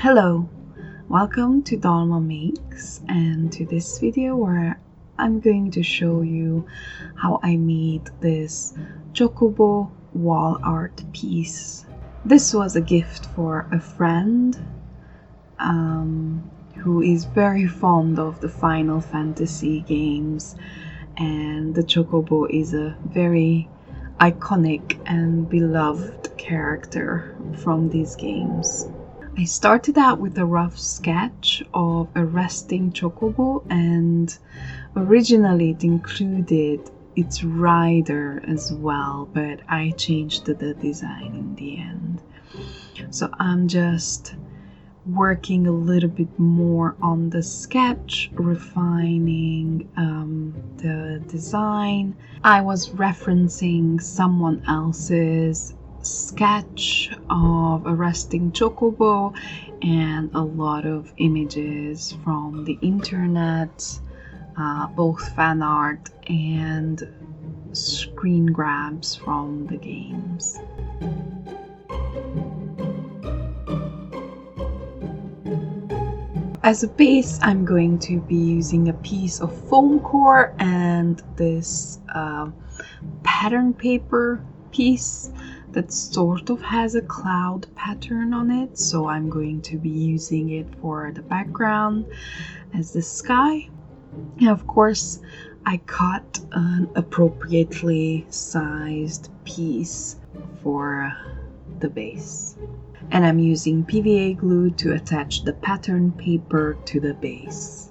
Hello, welcome to Dalma Makes, and to this video where I'm going to show you how I made this Chocobo wall art piece. This was a gift for a friend who is very fond of the Final Fantasy games, and the Chocobo is a very iconic and beloved character from these games. I started out with a rough sketch of a resting Chocobo, and originally it included its rider as well, but I changed the design in the end. So I'm just working a little bit more on the sketch, refining the design. I was referencing someone else's sketch of a resting Chocobo and a lot of images from the internet, both fan art and screen grabs from the games. As a base, I'm going to be using a piece of foam core and this pattern paper piece that sort of has a cloud pattern on it, so I'm going to be using it for the background as the sky. And of course, I cut an appropriately sized piece for the base. And I'm using PVA glue to attach the pattern paper to the base.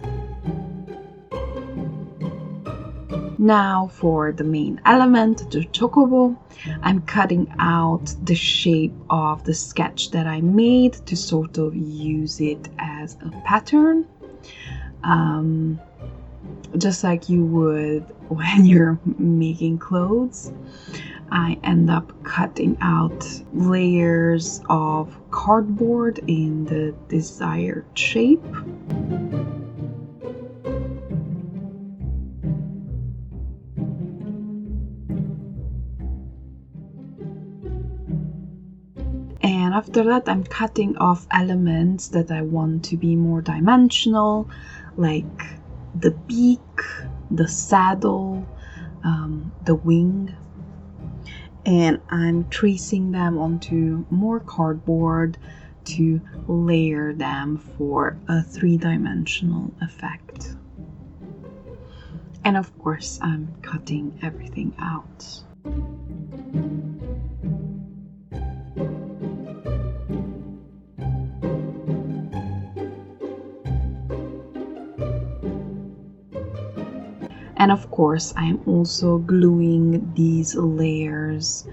Now for the main element, the Chocobo, I'm cutting out the shape of the sketch that I made to sort of use it as a pattern. Just like you would when you're making clothes. I end up cutting out layers of cardboard in the desired shape. And after that, I'm cutting off elements that I want to be more dimensional, like the beak, the saddle, the wing. And I'm tracing them onto more cardboard to layer them for a three-dimensional effect. And of course, I'm cutting everything out. And of course, I am also gluing these layers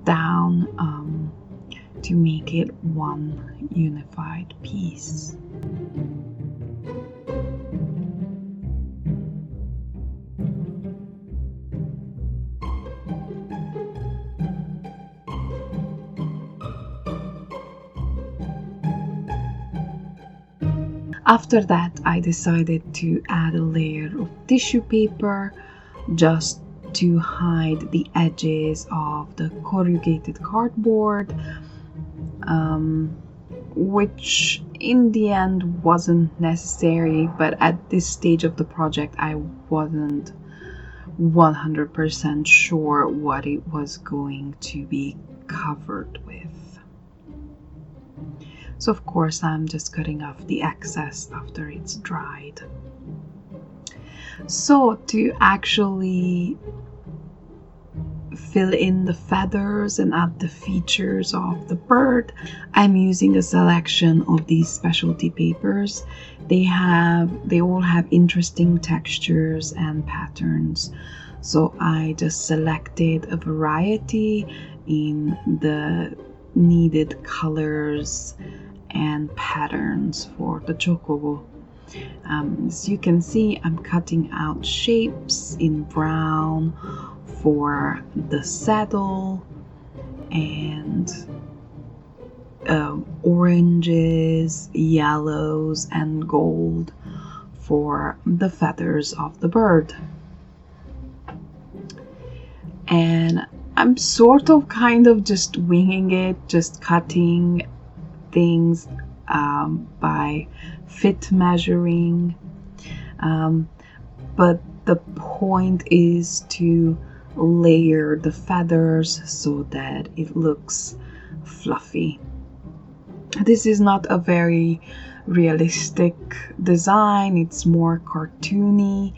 down to make it one unified piece. After that, I decided to add a layer of tissue paper just to hide the edges of the corrugated cardboard, which in the end wasn't necessary, but at this stage of the project I wasn't 100% sure what it was going to be covered with. So of course I'm just cutting off the excess after it's dried. So to actually fill in the feathers and add the features of the bird, I'm using a selection of these specialty papers. They all have interesting textures and patterns. So I just selected a variety in the needed colors and patterns for the Chocobo. As you can see, I'm cutting out shapes in brown for the saddle and oranges, yellows, and gold for the feathers of the bird. And I'm sort of kind of just winging it, just cutting things by fit measuring, but the point is to layer the feathers so that it looks fluffy. This is not a very realistic design, it's more cartoony,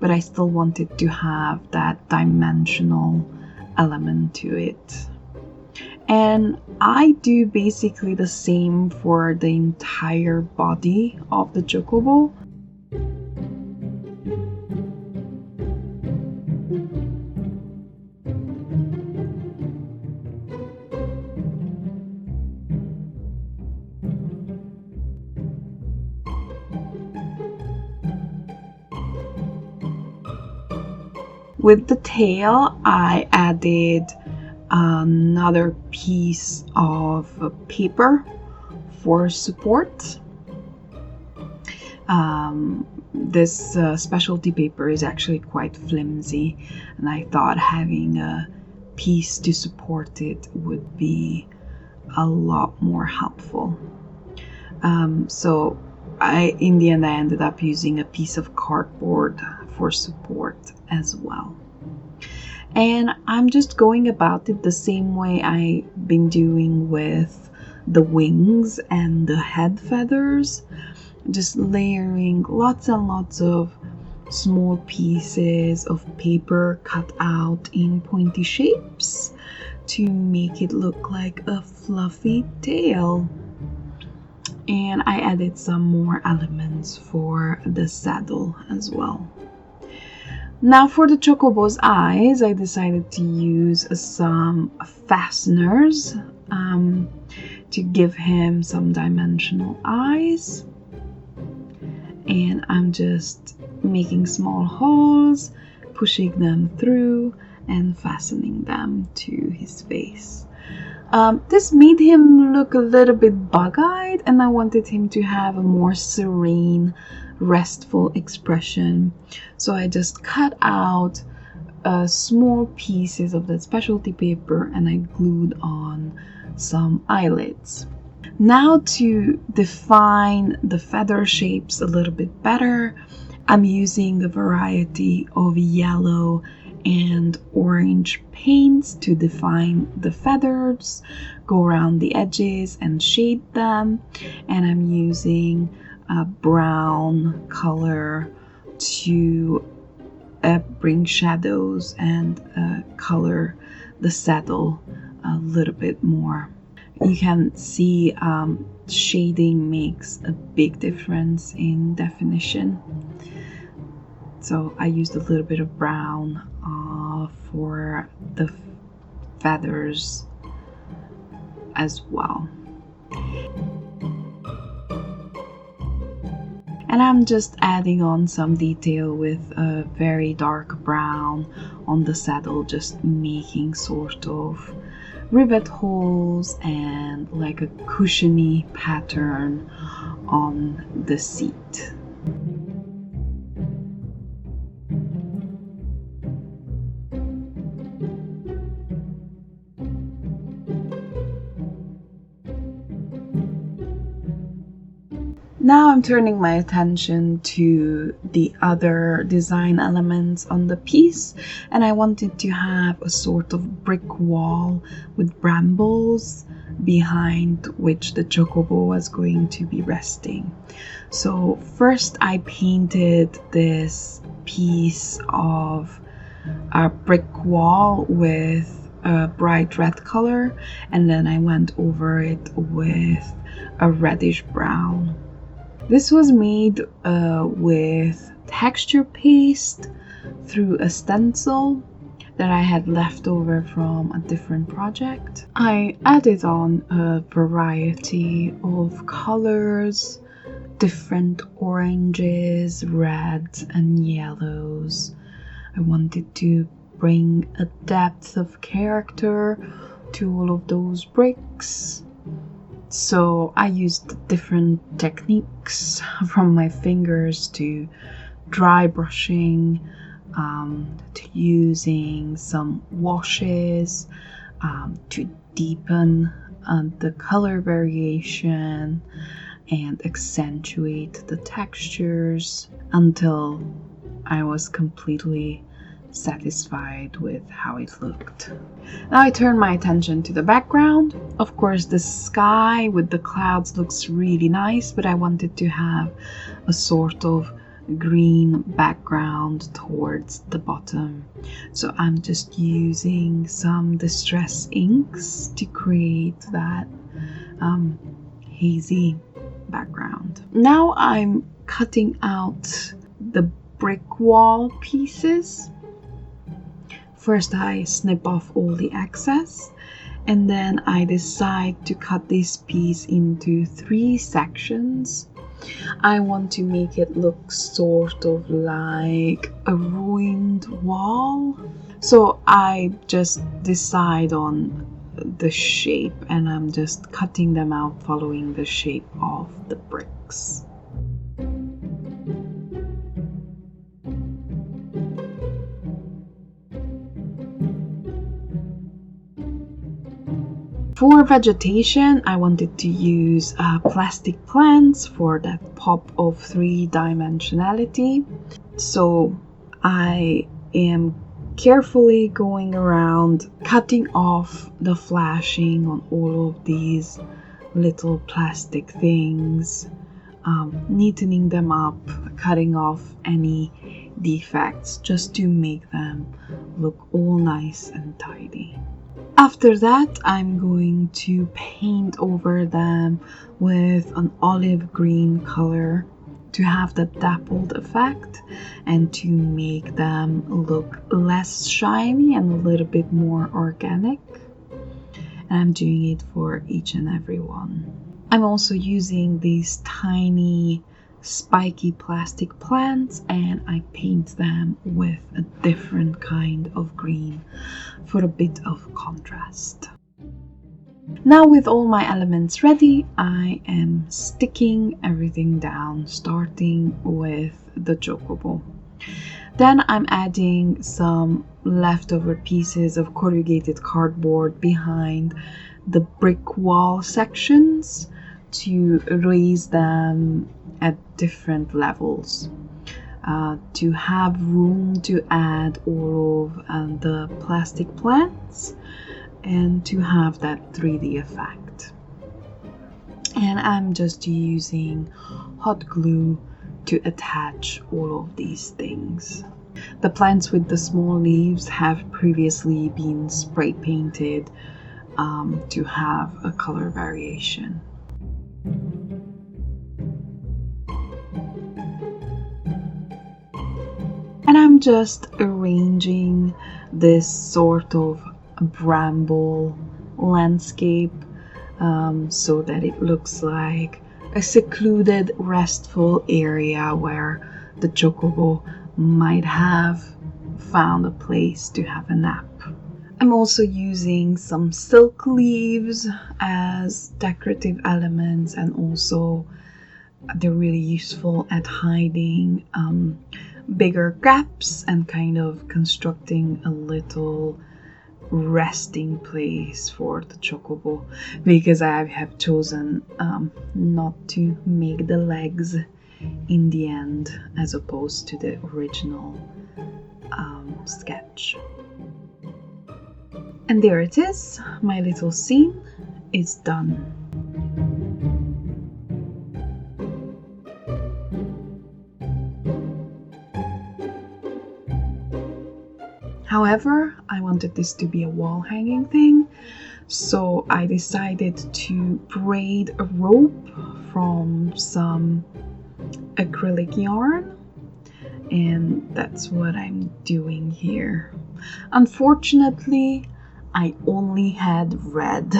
but I still wanted to have that dimensional element to it. And I do basically the same for the entire body of the Chocobo. With the tail, I added another piece of paper for support. This specialty paper is actually quite flimsy, and I thought having a piece to support it would be a lot more helpful. So in the end, I ended up using a piece of cardboard for support as well. And I'm just going about it the same way I've been doing with the wings and the head feathers, just layering lots and lots of small pieces of paper cut out in pointy shapes to make it look like a fluffy tail. And I added some more elements for the saddle as well. Now for the Chocobo's eyes, I decided to use some fasteners to give him some dimensional eyes. And I'm just making small holes, pushing them through and fastening them to his face. This made him look a little bit bug-eyed, and I wanted him to have a more serene, restful expression. So I just cut out small pieces of that specialty paper and I glued on some eyelids. Now to define the feather shapes a little bit better, I'm using a variety of yellow and orange paints to define the feathers, go around the edges and shade them, and I'm using a brown color to bring shadows and color the saddle a little bit more. You can see shading makes a big difference in definition. So I used a little bit of brown for the feathers as well. And I'm just adding on some detail with a very dark brown on the saddle, just making sort of rivet holes and like a cushiony pattern on the seat. Now I'm turning my attention to the other design elements on the piece, and I wanted to have a sort of brick wall with brambles behind which the Chocobo was going to be resting. So first I painted this piece of a brick wall with a bright red color, and then I went over it with a reddish brown. This was made with texture paste through a stencil that I had left over from a different project. I added on a variety of colors, different oranges, reds and yellows. I wanted to bring a depth of character to all of those bricks. So I used different techniques, from my fingers to dry brushing, to using some washes to deepen the color variation and accentuate the textures until I was completely satisfied with how it looked. Now I turn my attention to the background. Of course, the sky with the clouds looks really nice, but I wanted to have a sort of green background towards the bottom. So I'm just using some distress inks to create that hazy background. Now I'm cutting out the brick wall pieces. First I snip off all the excess, and then I decide to cut this piece into 3 sections. I want to make it look sort of like a ruined wall. So I just decide on the shape, and I'm just cutting them out following the shape of the bricks. For vegetation, I wanted to use plastic plants for that pop of 3-dimensionality. So I am carefully going around cutting off the flashing on all of these little plastic things, neatening them up, cutting off any defects just to make them look all nice and tidy. After that, I'm going to paint over them with an olive green color to have that dappled effect and to make them look less shiny and a little bit more organic. And I'm doing it for each and every one. I'm also using these tiny spiky plastic plants, and I paint them with a different kind of green for a bit of contrast. Now with all my elements ready, I am sticking everything down, starting with the Chocobo. Then I'm adding some leftover pieces of corrugated cardboard behind the brick wall sections to raise them at different levels, to have room to add all of the plastic plants and to have that 3D effect. And I'm just using hot glue to attach all of these things. The plants with the small leaves have previously been spray painted to have a color variation. And I'm just arranging this sort of bramble landscape so that it looks like a secluded, restful area where the Chocobo might have found a place to have a nap. I'm also using some silk leaves as decorative elements, and also they're really useful at hiding bigger gaps and kind of constructing a little resting place for the Chocobo, because I have chosen not to make the legs in the end as opposed to the original sketch. And there it is, my little scene is done. However, I wanted this to be a wall hanging thing, so I decided to braid a rope from some acrylic yarn, and that's what I'm doing here. Unfortunately, I only had red,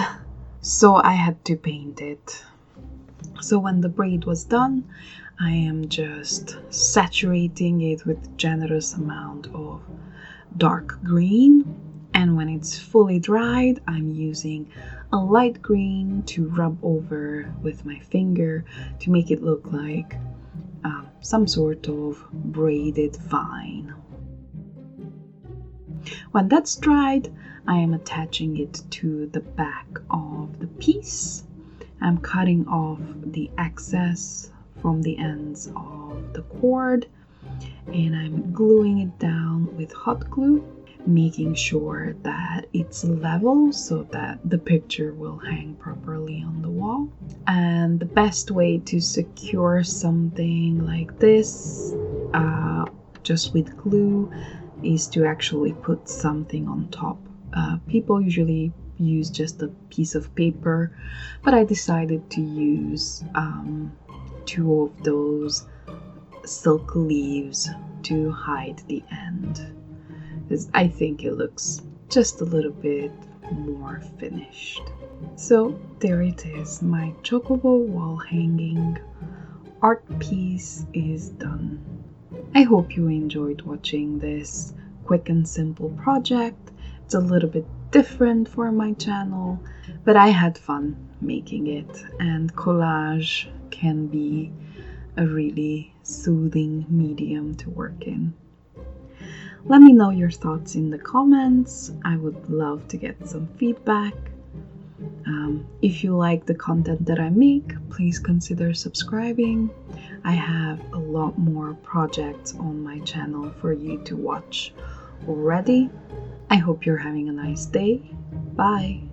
so I had to paint it. So when the braid was done, I am just saturating it with a generous amount of dark green, and when it's fully dried, I'm using a light green to rub over with my finger to make it look like some sort of braided vine. When that's dried, I am attaching it to the back of the piece. I'm cutting off the excess from the ends of the cord, and I'm gluing it down with hot glue, making sure that it's level so that the picture will hang properly on the wall. And the best way to secure something like this, just with glue, is to actually put something on top. People usually use just a piece of paper, but I decided to use two of those silk leaves to hide the end, because I think it looks just a little bit more finished. So there it is, my Chocobo wall hanging art piece is done. I hope you enjoyed watching this quick and simple project. It's a little bit different for my channel, but I had fun making it, and collage can be a really soothing medium to work in. Let me know your thoughts in the comments. I would love to get some feedback. If you like the content that I make, please consider subscribing. I have a lot more projects on my channel for you to watch already. I hope you're having a nice day. Bye!